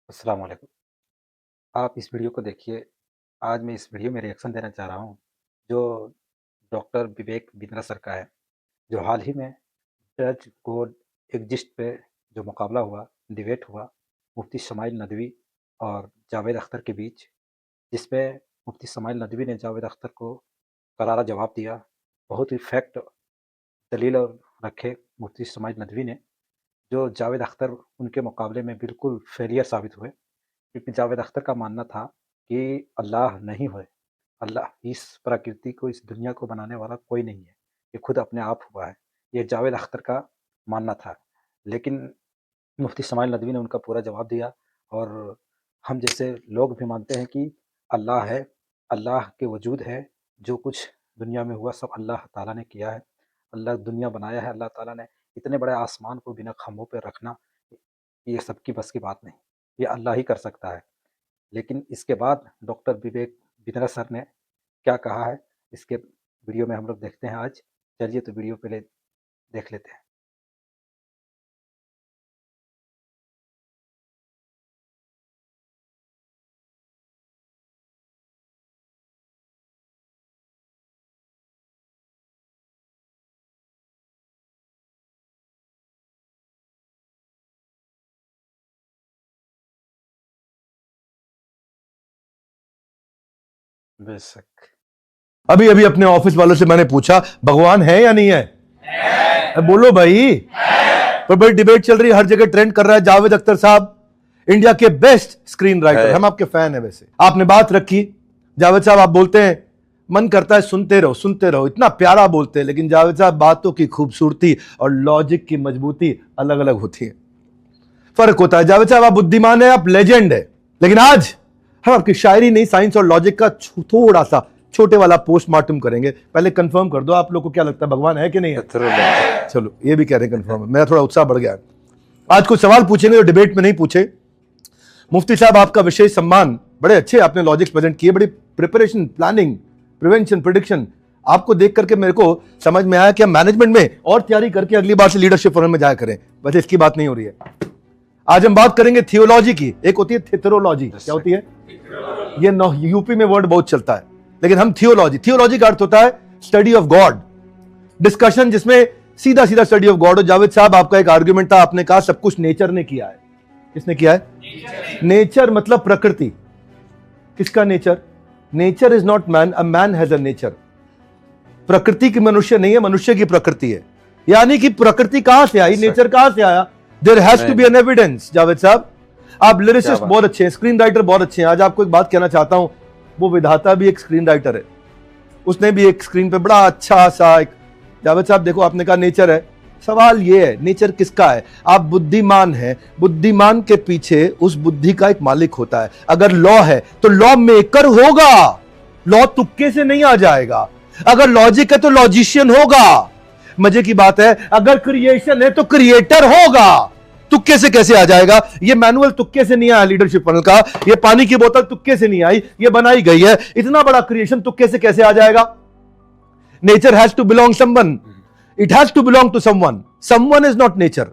अस्सलाम वालेकुम। आप इस वीडियो को देखिए। आज मैं इस वीडियो में रिएक्शन देना चाह रहा हूँ, जो डॉक्टर विवेक बिंद्रा सर का है, जो हाल ही में जज कोर्ट एग्जिस्ट पे जो मुकाबला हुआ, डिबेट हुआ, मुफ्ती शमाइल नदवी और जावेद अख्तर के बीच, जिसपे मुफ्ती शमाइल नदवी ने जावेद अख्तर को करारा जवाब दिया। बहुत ही फैक्ट दलील और रखे मुफ्ती शमाइल नदवी ने, जो जावेद अख्तर उनके मुकाबले में बिल्कुल फेलियर साबित हुए। क्योंकि जावेद अख्तर का मानना था कि अल्लाह नहीं है, अल्लाह इस प्रकृति को, इस दुनिया को बनाने वाला कोई नहीं है, ये खुद अपने आप हुआ है। ये जावेद अख्तर का मानना था। लेकिन मुफ्ती इस्माइल नदवी ने उनका पूरा जवाब दिया और हम जैसे लोग भी मानते हैं कि अल्लाह है, अल्लाह के वजूद है, जो कुछ दुनिया में हुआ सब अल्लाह ताला ने किया है। अल्लाह दुनिया बनाया है अल्लाह ताला ने, इतने बड़े आसमान को बिना खंभों पे रखना, ये सबकी बस की बात नहीं, ये अल्लाह ही कर सकता है। लेकिन इसके बाद डॉक्टर विवेक बिंद्रा सर ने क्या कहा है, इसके वीडियो में हम लोग देखते हैं आज। चलिए तो वीडियो पहले देख लेते हैं। बेशक। अभी अभी अपने ऑफिस वालों से मैंने पूछा भगवान है या नहीं है? बोलो भाई। पर बड़ी डिबेट चल रही है, हर जगह ट्रेंड कर रहा है। जावेद अख्तर साहब इंडिया के बेस्ट स्क्रीन राइटर, हम आपके फैन है। वैसे आपने बात रखी, जावेद साहब आप बोलते हैं मन करता है सुनते रहो सुनते रहो, इतना प्यारा बोलते हैं। लेकिन जावेद साहब बातों की खूबसूरती और लॉजिक की मजबूती अलग अलग होती है, फर्क होता है। जावेद साहब आप बुद्धिमान है, आप लेजेंड है। लेकिन आज हम आपकी शायरी नहीं, साइंस और लॉजिक का थोड़ा सा छोटे वाला पोस्टमार्टम करेंगे। पहले कंफर्म कर दो, आप लोग को क्या लगता है भगवान है कि नहीं है? चलो ये भी कह रहे हैं कंफर्म है, मेरा थोड़ा उत्साह बढ़ गया है। आज कुछ सवाल पूछेंगे जो डिबेट में नहीं पूछे। मुफ्ती साहब आपका विशेष सम्मान, बड़े अच्छे आपने लॉजिक्स प्रेजेंट किए, बड़ी प्रिपरेशन, प्लानिंग, प्रिवेंशन, प्रिडिक्शन। आपको देख करके मेरे को समझ में आया कि हम मैनेजमेंट में और तैयारी करके अगली बार से लीडरशिप फोरम में जाया करें। वैसे इसकी बात नहीं हो रही है। आज हम बात करेंगे थियोलॉजी की। एक होती है थियोलॉजी, क्या होती है? ये यूपी में वर्ड बहुत चलता है, लेकिन हम थियोलॉजी का अर्थ होता है स्टडी ऑफ गॉड, डिस्कशन जिसमें सीधा सीधा स्टडी ऑफ गॉड हो। जावेद साहब आपका एक आर्गुमेंट था, आपने कहा सब कुछ नेचर ने किया है। किसने किया है? नेचर मतलब प्रकृति। किसका nature? Nature is not man, a man has a nature. प्रकृति की मनुष्य नहीं है, मनुष्य की प्रकृति है। यानी कि प्रकृति कहां से आई, नेचर कहां से आया? There has to be an evidence. Javed साहब आप लिरिसिस्ट बहुत अच्छे हैं, स्क्रीन राइटर बहुत अच्छे हैं। आज आपको एक बात कहना चाहता हूं, वो विधाता भी एक स्क्रीन राइटर है, उसने भी एक स्क्रीन पे बड़ा अच्छा सा एक। जावेद साहब देखो, आपने कहा नेचर है, सवाल ये है नेचर किसका है? आप बुद्धिमान हैं, बुद्धिमान के पीछे उस बुद्धि का एक मालिक होता है। अगर लॉ है तो लॉ मेकर होगा, लॉ तुक्के से नहीं आ जाएगा। अगर लॉजिक है तो लॉजिशियन होगा। मजे की बात है, अगर क्रिएशन है तो क्रिएटर होगा। तुक्के से कैसे आ जाएगा? ये मैनुअल तुक्के से नहीं आया लीडरशिप पैनल का, ये पानी की बोतल तुक्के से नहीं आई, ये बनाई गई है। इतना बड़ा क्रिएशन तुक्के से कैसे आ जाएगा? Nature has to belong someone, it has to belong to someone, someone is not nature.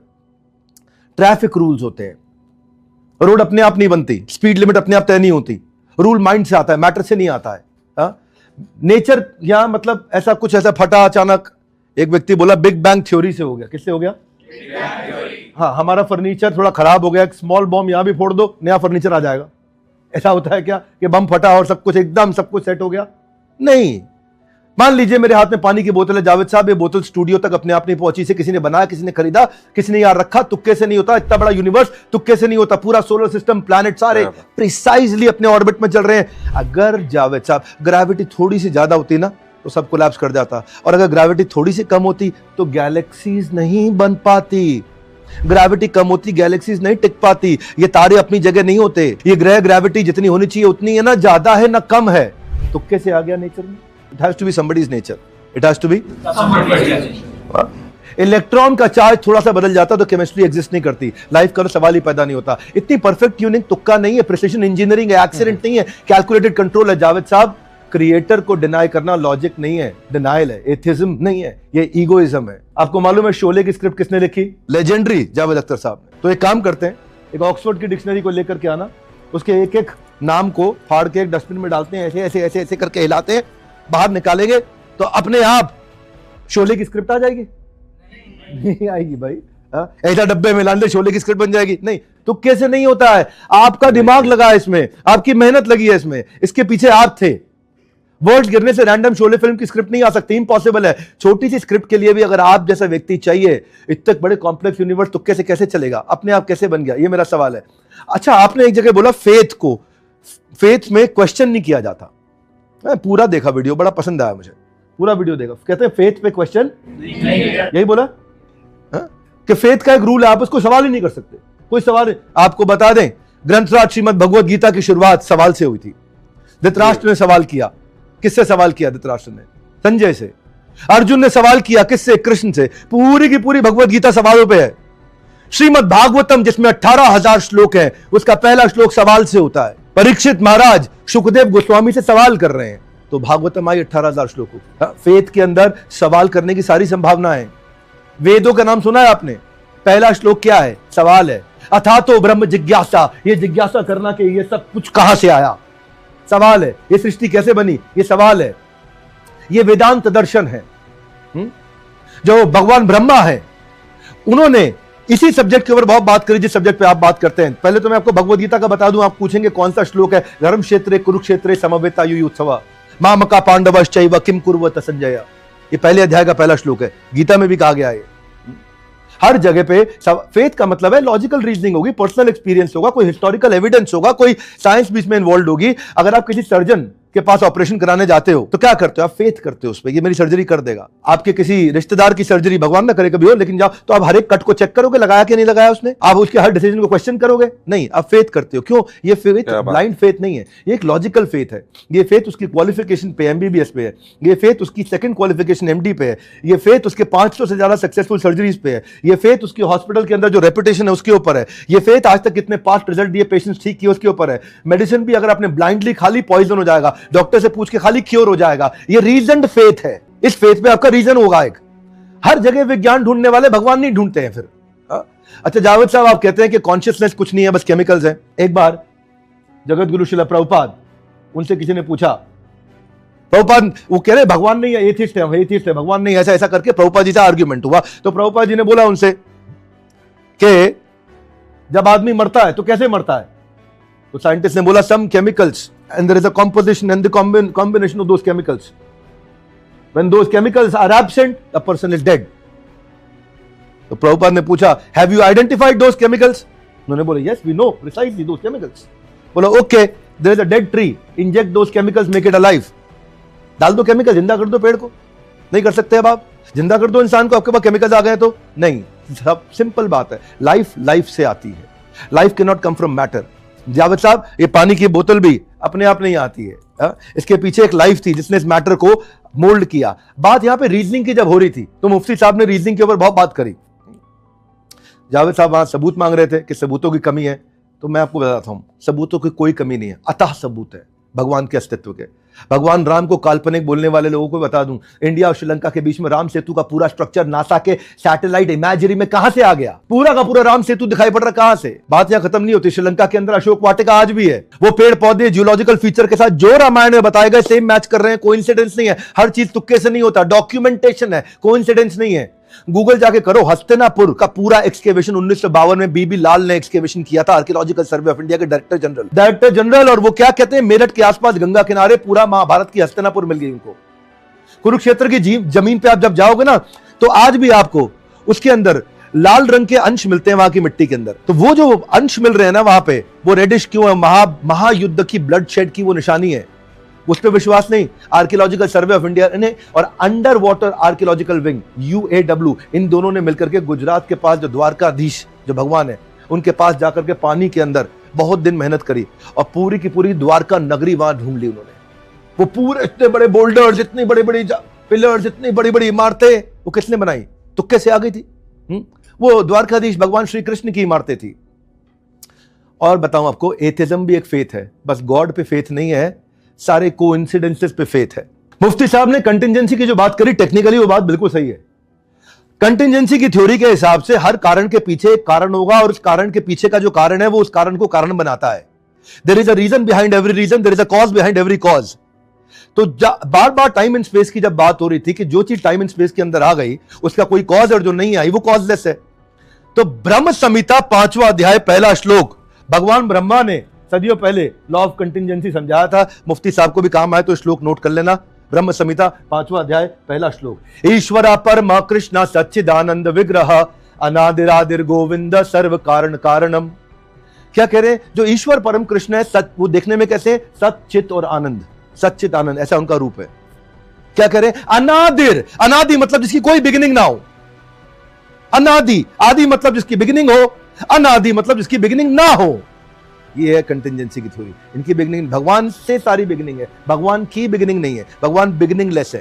Traffic rules होते हैं, रोड अपने आप नहीं बनती, स्पीड लिमिट अपने आप तय नहीं होती, रूल माइंड से आता है, मैटर से नहीं आता है। नेचर यहां मतलब ऐसा कुछ ऐसा फटा अचानक, एक व्यक्ति बोला बिग बैंग थ्योरी से हो गया। किससे हो गया? हाँ, हमारा फर्नीचर थोड़ा खराब हो गया, स्मॉल बॉम्ब यहां भी फोड़ दो, नया फर्नीचर आ जाएगा। ऐसा होता है क्या कि बम फटा और सब कुछ एकदम सब कुछ सेट हो गया? नहीं। मान लीजिए मेरे हाथ में पानी की बोतल है, जावेद साहब ये बोतल स्टूडियो तक अपने आप नहीं पहुंची, इसे किसी ने बनाया, किसी ने खरीदा, किसी ने यार रखा। तुक्के से नहीं होता, इतना बड़ा यूनिवर्स तुक्के से नहीं होता। पूरा सोलर सिस्टम, प्लैनेट सारे प्रिसाइजली अपने ऑर्बिट में चल रहे हैं। अगर जावेद साहब ग्रेविटी थोड़ी सी ज्यादा होती ना तो सब कोलैप्स कर जाता, और अगर ग्रेविटी थोड़ी सी कम होती तो गैलेक्सीज नहीं बन पाती। ग्रेविटी कम होती, गैलेक्सीज नहीं टिक पाती, ये तारे अपनी जगह नहीं होते। ये ग्रह ग्रेविटी जितनी होनी चाहिए उतनी है ना, ज्यादा है ना कम है। तुक्के से आ गया नेचर में। It has to be somebody's nature. It has to be electron का चार्ज थोड़ा सा बदल जाता तो केमिस्ट्री एग्जिस्ट नहीं करती, लाइफ का सवाल ही पैदा नहीं होता। इतनी परफेक्ट ट्यूनिंग तुक्का नहीं है, प्रिसिजन इंजीनियरिंग है, एक्सीडेंट नहीं है, कैलकुलेटेड कंट्रोल है। जावेद साहब क्रिएटर को डिनाई करना लॉजिक नहीं है, डिनाइल है, एथिज्म नहीं है, ये ईगोइज्म है। आपको मालूम है शोले की स्क्रिप्ट किसने लिखी? लेजेंडरी जावेद अख्तर साहब ने। तो एक काम करते हैं, एक ऑक्सफोर्ड की डिक्शनरी को लेकर के आना, उसके एक एक नाम को फाड़ के एक डस्टबिन में डालते हैं, ऐसे ऐसे ऐसे ऐसे करके हिलाते हैं, बाहर निकालेंगे तो अपने आप शोले की स्क्रिप्ट आ जाएगी? नहीं आएगी भाई। ऐसा डब्बे में लाने शोले की स्क्रिप्ट बन जाएगी? नहीं। तो कैसे नहीं होता है? आपका दिमाग लगा है इसमें, आपकी मेहनत लगी है इसमें, इसके पीछे आप थे। वर्ड गिरने से रैंडम शोले फिल्म की स्क्रिप्ट नहीं आ सकती, इम्पॉसिबल है। छोटी सी स्क्रिप्ट के लिए भी अगर आप जैसा व्यक्ति चाहिए, इतने बड़े कॉम्प्लेक्स यूनिवर्स तुक्के से कैसे चलेगा? अपने आप कैसे बन गया? ये मेरा सवाल है। अच्छा, आपने एक जगह बोला फेथ को, फेथ में क्वेश्चन नहीं किया जाता। मैं पूरा देखा वीडियो, बड़ा पसंद आया मुझे, पूरा वीडियो देखा। कहते हैं फेथ पे क्वेश्चन यही बोला कि फेथ का एक रूल है, आप उसको सवाल ही नहीं कर सकते। कोई सवाल, आपको बता दें, ग्रंथराज श्रीमद् भगवत गीता की शुरुआत सवाल से हुई थी। धृतराष्ट्र ने सवाल किया, किससे सवाल किया? धृतराष्ट्र ने संजय से। अर्जुन ने सवाल किया, किससे? कृष्ण से। पूरी की पूरी भगवत गीता सवालों पे है। श्रीमद् भागवतम जिसमें 18,000 श्लोक है, उसका पहला श्लोक सवाल से होता है। परीक्षित महाराज सुखदेव गोस्वामी से सवाल कर रहे हैं, तो भागवतम आई 18,000 श्लोकों। फेथ के अंदर सवाल करने की सारी संभावना है। वेदों का नाम सुना है आपने? पहला श्लोक क्या है? सवाल है। अथा तो ब्रह्म जिज्ञासा, ये जिज्ञासा करना कि ये सब कुछ कहां से आया, सवाल है। ये सृष्टि कैसे बनी, ये सवाल है। ये वेदांत दर्शन है। जो भगवान ब्रह्मा है, उन्होंने इसी सब्जेक्ट के ऊपर बहुत बात करी जिस सब्जेक्ट पे आप बात करते हैं। पहले तो मैं आपको भगवत गीता का बता दूं, आप पूछेंगे कौन सा श्लोक है? धर्म क्षेत्रे कुरुक्षेत्रे समवेतायुयुत्सवा मामका पांडवश्चैव किम कुर्वत संजय। ये पहले अध्याय का पहला श्लोक है, गीता में भी कहा गया है। हर जगह पे फेथ का मतलब है लॉजिकल रीजनिंग होगी, पर्सनल एक्सपीरियंस होगा, कोई हिस्टोरिकल एविडेंस होगा, कोई साइंस भी इसमें इन्वॉल्व होगी। अगर आप किसी सर्जन के पास ऑपरेशन कराने जाते हो तो क्या करते हो? आप फेथ करते हो उस पर, ये मेरी सर्जरी कर देगा। आपके किसी रिश्तेदार की सर्जरी, भगवान ना करे कभी हो, लेकिन जाओ तो आप हर एक कट को चेक करोगे, लगाया कि नहीं लगाया उसने? आप उसके हर डिसीजन को क्वेश्चन करोगे? नहीं, आप फेथ करते हो। क्यों? ये फेथ ब्लाइंड फेथ नहीं है, ये एक लॉजिकल फेथ है। ये फेथ उसकी क्वालिफिकेशन पे, एमबीबीएस पे है। ये फेथ उसकी सेकंड क्वालिफिकेशन एमडी पे है। ये फेथ उसके 500 से ज्यादा सक्सेसफुल सर्जरीज पे है। ये फेथ उसकी हॉस्पिटल के अंदर जो रेपुटेशन है उसके ऊपर है। ये फेथ आज तक कितने पास्ट रिजल्ट दिए, पेशेंट्स ठीक किए, उसके ऊपर है। मेडिसिन भी अगर आपने ब्लाइंडली खाली पॉइजन हो जाएगा, डॉक्टर से पूछ के खाली क्योर हो जाएगा। ये रीजनड फेथ है। इस फेथ पे आपका रीजन होगा एक। हर जगह विज्ञान ढूंढने वाले भगवान नहीं ढूंढते हैं फिर। अच्छा जावेद साहब, आप कहते हैं कि कॉन्शियसनेस कुछ नहीं है, बस केमिकल्स हैं। एक बार जगत गुरु श्रील प्रभुपाद, उनसे किसी ने पूछा, प्रभुपाद वो कह रहे भगवान नहीं है, एथिस्ट है, एथिस्ट है, भगवान नहीं, ऐसा ऐसा करके प्रभुपाद जी से आर्ग्यूमेंट हुआ। तो प्रभुपाद जी ने बोला उनसे कि जब आदमी मरता है तो कैसे मरता है? तो साइंटिस्ट ने बोला some chemicals and there is a composition and the combination of those chemicals. When those chemicals are absent, the person is dead. तो प्रभुपाद ने पूछा, have you identified those chemicals? उन्होंने बोला, yes, we know precisely those chemicals. बोला, okay, there is a dead tree. Inject those chemicals, make it alive. डाल दो chemical, जिंदा कर दो पेड़ को। नहीं कर सकते अब आप? जिंदा कर दो इंसान को, आपके पास केमिकल्स आ गए तो? नहीं, सब सिंपल बात है। लाइफ से आती है। Life can not come from matter. Javed साहब, ये पानी की बोतल भी अपने आप नहीं आती है। इसके पीछे एक लाइफ थी जिसने इस मैटर को मोल्ड किया। बात यहां पे रीजनिंग की जब हो रही थी तो मुफ्ती साहब ने रीजनिंग के ऊपर बहुत बात करी। जावेद साहब वहां सबूत मांग रहे थे कि सबूतों की कमी है, तो मैं आपको बताता हूं, सबूतों की कोई कमी नहीं है, अतः सबूत है भगवान के अस्तित्व के। भगवान राम को काल्पनिक बोलने वाले लोगों को बता दूं, इंडिया और श्रीलंका के बीच में राम सेतु का पूरा स्ट्रक्चर नासा के सैटेलाइट इमेजरी में कहां से आ गया? पूरा का पूरा राम सेतु दिखाई पड़ रहा कहां से? बात यहां खत्म नहीं होती। श्रीलंका के अंदर अशोक वाटिका आज भी है। वो पेड़ पौधे जियोलॉजिकल फीचर के साथ जो रामायण में बताए गए सेम मैच कर रहे हैं। कोइंसिडेंस नहीं है, हर चीज तुक्के से नहीं होता, डॉक्यूमेंटेशन है, कोइंसिडेंस नहीं है। गूगल जाके करो, हस्तिनापुर का पूरा एक्सकेवेशन 1952 में बीबी लाल ने एक्सकेवेशन किया था, आर्कियोलॉजिकल सर्वे ऑफ इंडिया के डायरेक्टर जनरल। और वो क्या कहते हैं, मेरठ के आसपास गंगा किनारे पूरा महाभारत की हस्तिनापुर मिल गई उनको। कुरुक्षेत्र की जमीन पे आप जब जाओगे ना, तो आज भी आपको उसके अंदर लाल रंग के अंश मिलते हैं वहां की मिट्टी के अंदर। तो वो जो अंश मिल रहे हैं ना वहां पे, वो रेडिश क्यों है? महायुद्ध की ब्लड शेड की वो निशानी है। उस पर विश्वास नहीं। आर्कियोलॉजिकल सर्वे ऑफ इंडिया ने और under water archaeological wing UAW, इन दोनों ने मिलकर के गुजरात के पास जो द्वारकाधीश जो भगवान है उनके पास जाकर के पानी के अंदर बहुत दिन मेहनत करी और पूरी की पूरी द्वारका नगरी वहां ढूंढ ली उन्होंने। वो पूरे इतने बड़े बोल्डर्स, इतनी बड़ी बड़ी पिलर्स, इतनी बड़ी बड़ी इमारतें वो किसने बनाई? तुक्के से आ गई थी। वो द्वारकाधीश भगवान श्री कृष्ण की इमारतें थी। और बताऊं आपको, एथिज्म भी एक फेथ है, बस गॉड पे फेथ नहीं है, सारे कोइंसिडेंसेस पे फेथ है। मुफ्ती साहब ने कंटिजेंसी की जो बात करी, टेक्निकली वो बात बिल्कुल सही है। कंटिजेंसी की थ्योरी के हिसाब से हर कारण के पीछे एक कारण होगा और उस कारण के पीछे का जो कारण है वो उस कारण को कारण बनाता है. There is a reason behind every reason, there is a cause behind every cause. तो बार बार टाइम एंड स्पेस की जब बात हो रही थी कि जो चीज टाइम एंड स्पेस के अंदर आ गई उसका कोई कॉज और जो नहीं आई वो कॉजलेस है. तो ब्रह्म संहिता 5वां अध्याय पहला श्लोक, भगवान ब्रह्मा ने सदियों पहले लॉ ऑफ कंटिजेंसी समझाया था. मुफ्ती साहब को भी काम आए तो श्लोक नोट कर लेना. ब्रह्म संहिता 5वां अध्याय पहला श्लोक, ईश्वरा परमा कृष्ण सच्चिदानंद विग्रह अनादिरादिर गोविंद सर्व कारण कारणम. क्या कह रहे हैं? जो ईश्वर परम कृष्ण है, सच, वो देखने में कैसे? सच्चित और आनंद, सच्चित आनंद, ऐसा उनका रूप है. क्या कह रहे हैं? अनादिर, अनादि मतलब जिसकी कोई बिगिनिंग ना हो. अनादि, आदि मतलब जिसकी बिगिनिंग हो, अनादि मतलब जिसकी बिगिनिंग ना हो. ये है कंटिजेंसी की थ्योरी. इनकी बिगिनिंग भगवान से सारी बिगिनिंग है, भगवान की बिगिनिंग नहीं है, भगवान बिगिनिंगलेस है.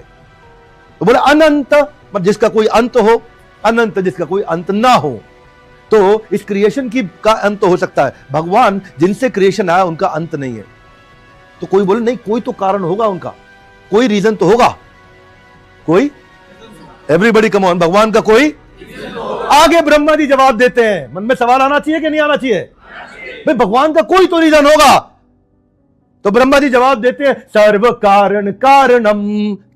तो बोले अनंत मतलब जिसका कोई अंत हो, अनंत जिसका कोई अंत ना हो. तो इस क्रिएशन की का अंत हो सकता है, भगवान जिनसे क्रिएशन आया उनका अंत नहीं है. तो कोई बोले नहीं, कोई तो कारण होगा उनका, कोई रीजन तो होगा, कोई. एवरीबडी कम ऑन, भगवान का कोई. आगे ब्रह्मा जी जवाब देते हैं. मन में सवाल आना चाहिए कि नहीं आना चाहिए? भाई भगवान का कोई तो रीजन होगा. तो ब्रह्मा जी जवाब देते हैं सर्व कारण कारणम,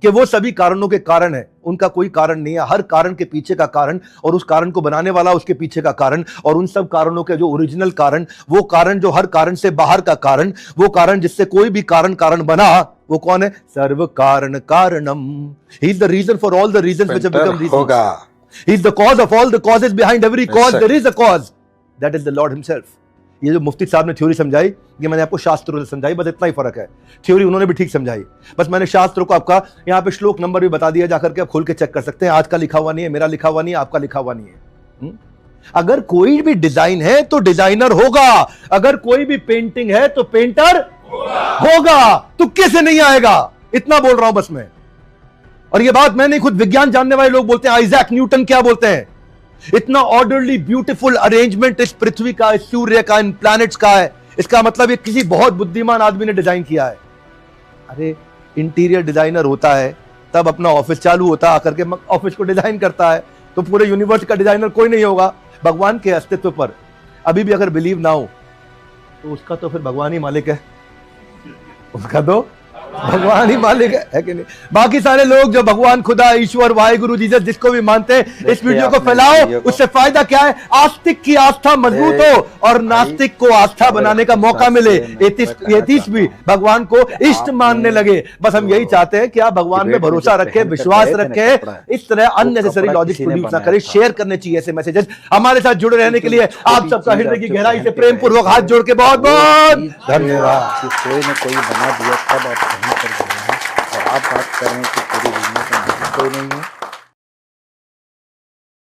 कि वो सभी कारणों के कारण है, उनका कोई कारण नहीं है. हर कारण के पीछे का कारण और उस कारण को बनाने वाला उसके पीछे का कारण, और उन सब कारणों के जो ओरिजिनल कारण, वो कारण जो हर कारण से बाहर का कारण, वो कारण जिससे कोई भी कारण कारण बना, वो कौन है? सर्व कारण कारणम. He is the reason for all the reasons which have become reasons. होगा. He is the cause of all the causes, behind every cause there is a cause, that is the Lord himself. ये जो मुफ्ती साहब ने theory समझाई, ये मैंने आपको शास्त्रों से समझाई, बस इतना ही फर्क है. थ्योरी उन्होंने भी ठीक समझाई, बस मैंने शास्त्रों को आपका यहाँ पे श्लोक नंबर भी बता दिया, जाकर के आप खोल के चेक कर सकते हैं. आज का लिखा हुआ नहीं है, मेरा लिखा हुआ नहीं है, आपका लिखा हुआ नहीं है. अगर कोई भी डिजाइन है तो डिजाइनर होगा, अगर कोई भी पेंटिंग है तो पेंटर होगा. तुक्के से नहीं आएगा, इतना बोल रहा हूं बस मैं. और ये बात मैं नहीं, खुद विज्ञान जानने वाले लोग बोलते हैं. आइजैक न्यूटन क्या बोलते हैं? इतना ऑर्डरली ब्यूटीफुल अरेंजमेंट इस पृथ्वी का, इस सूर्य का, इन प्लैनेट्स का है, इसका मतलब ये किसी बहुत बुद्धिमान आदमी ने डिजाइन किया है. अरे इंटीरियर डिजाइनर होता है तब अपना ऑफिस चालू होता है, आकर के ऑफिस को डिजाइन करता है. तो पूरे यूनिवर्स का डिजाइनर कोई नहीं होगा. भगवान के अस्तित्व पर अभी भी अगर बिलीव ना हो तो उसका तो फिर भगवान ही मालिक है, उसका तो भगवान ही मालिक है कि नहीं? बाकी सारे लोग जो भगवान खुदा, ईश्वर, वाहिगुरु, जीसस जिसको भी मानते हैं, इस वीडियो को फैलाओ. उससे फायदा क्या है? आस्तिक की आस्था मजबूत हो और नास्तिक को आस्था बनाने का मौका मिले. एथिस्ट भी भगवान को इष्ट मानने लगे. बस हम यही चाहते हैं कि आप भगवान में भरोसा रखें, विश्वास रखें. इस तरह अननेसेसरी लॉजिक प्रोड्यूस ना करें. शेयर करने चाहिए ऐसे मैसेजेस. हमारे साथ जुड़े रहने के लिए आप सबका हृदय की गहराई से प्रेम पूर्वक हाथ जोड़ के बहुत बहुत धन्यवाद. कोई ने कोई बना दिया तब आप कहीं पर गए हैं और आप बात कर रहे हैं कि पूरी दुनिया में कोई नहीं है.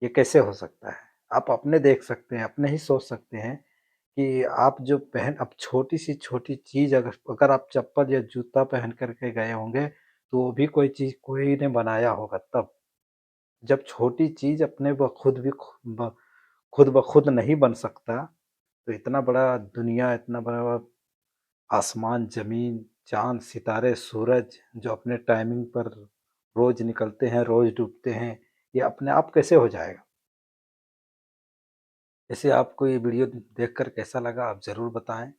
ये कैसे हो सकता है? आप अपने देख सकते हैं, अपने ही सोच सकते हैं कि आप जो अब छोटी सी छोटी चीज़, अगर अगर आप चप्पल या जूता पहन कर के गए होंगे तो वो भी कोई चीज़ कोई ने बनाया होगा तब. जब छोटी चीज़ अपने ब खुद भी खुद ब खुद नहीं बन सकता, तो इतना बड़ा दुनिया, इतना बड़ा आसमान, ज़मीन, चाँद, सितारे, सूरज जो अपने टाइमिंग पर रोज़ निकलते हैं, रोज़ डूबते हैं, ये अपने आप कैसे हो जाएगा? ऐसे आपको ये वीडियो देखकर कैसा लगा आप ज़रूर बताएँ।